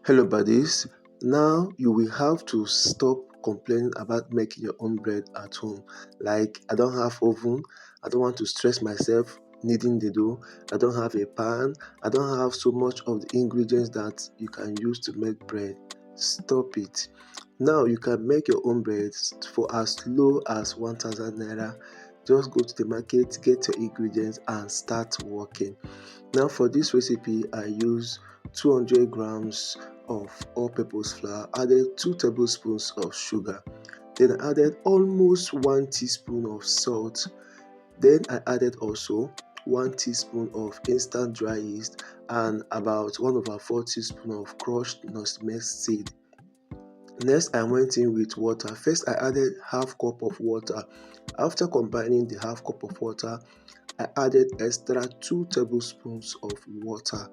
Hello buddies, now you will have to stop complaining about making your own bread at home. Like, I don't have oven, I don't want to stress myself kneading the dough, I don't have a pan, I don't have so much of the ingredients that you can use to make bread. Stop it. Now you can make your own bread for as low as 1000 naira. Just go to the market, get your ingredients and start working. Now for this recipe I use 200 grams of all-purpose flour, added 2 tablespoons of sugar, then I added almost 1 teaspoon of salt, then I added also 1 teaspoon of instant dry yeast and about 1/4 teaspoon of crushed nutmeg seed. Next I went in with water. First I added half cup of water. After combining the half cup of water, I added extra 2 tablespoons of water.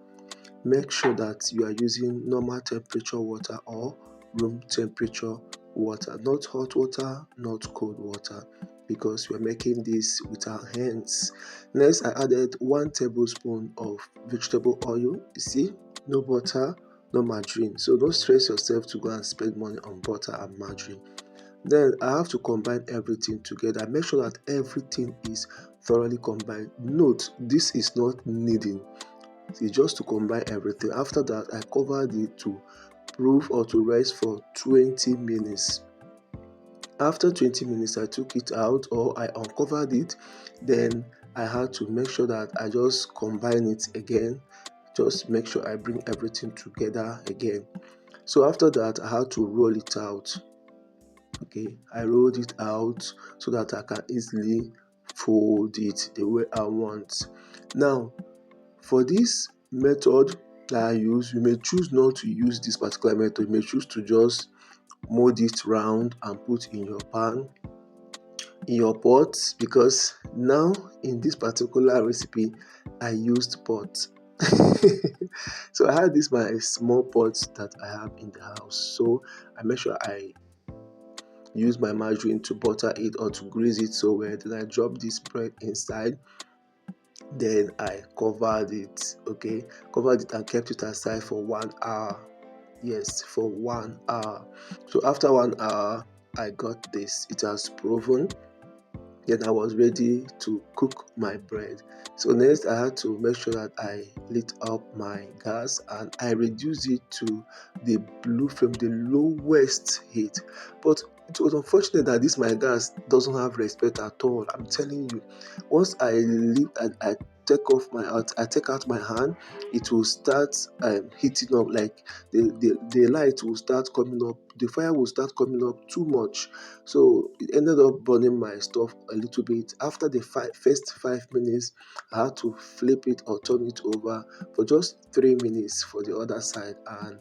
Make sure that you are using normal temperature water or room temperature water, not hot water, not cold water, because we are making this with our hands. Next I added 1 tablespoon of vegetable oil. You see, no butter, no margarine, so don't stress yourself to go and spend money on butter and margarine. Then I have to combine everything together. Make sure that everything is thoroughly combined. Note, this is not kneading, it's just to combine everything. After that I covered it to proof or to rest for 20 minutes. After 20 minutes I took it out, or I uncovered it. Then I had to make sure that I just combine it again, just make sure I bring everything together again. So after that I had to roll it out. Okay, I rolled it out so that I can easily fold it the way I want. Now for this method that I use, you may choose not to use this particular method. You may choose to just mold it round and put in your pan, in your pot, because now in this particular recipe I used pot. So I had this my small pot that I have in the house, so I make sure I use my margarine to butter it or to grease it so well. Then I drop this bread inside, then I covered it. Okay, covered it and kept it aside for 1 hour. Yes, for 1 hour. So after 1 hour I got this, it has proven. Then I was ready to cook my bread. So next I had to make sure that I lit up my gas and I reduced it to the blue flame, the lowest heat. But it was unfortunate that this my gas doesn't have respect at all. I'm telling you, once I leave and I take out my hand, it will start heating up. Like the light will start coming up, the fire will start coming up too much. So it ended up burning my stuff a little bit. After the first 5 minutes, I had to flip it or turn it over for just 3 minutes for the other side, and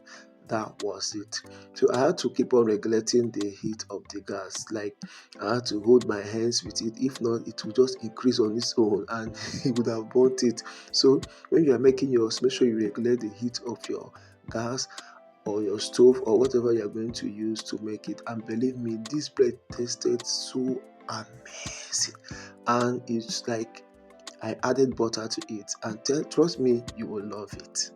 that was it. So I had to keep on regulating the heat of the gas. Like, I had to hold my hands with it. If not, it would just increase on its own and it would have burnt it. So when you are making yours, make sure you regulate the heat of your gas or your stove or whatever you're going to use to make it. And believe me, this bread tasted so amazing, and it's like I added butter to it, and trust me, you will love it.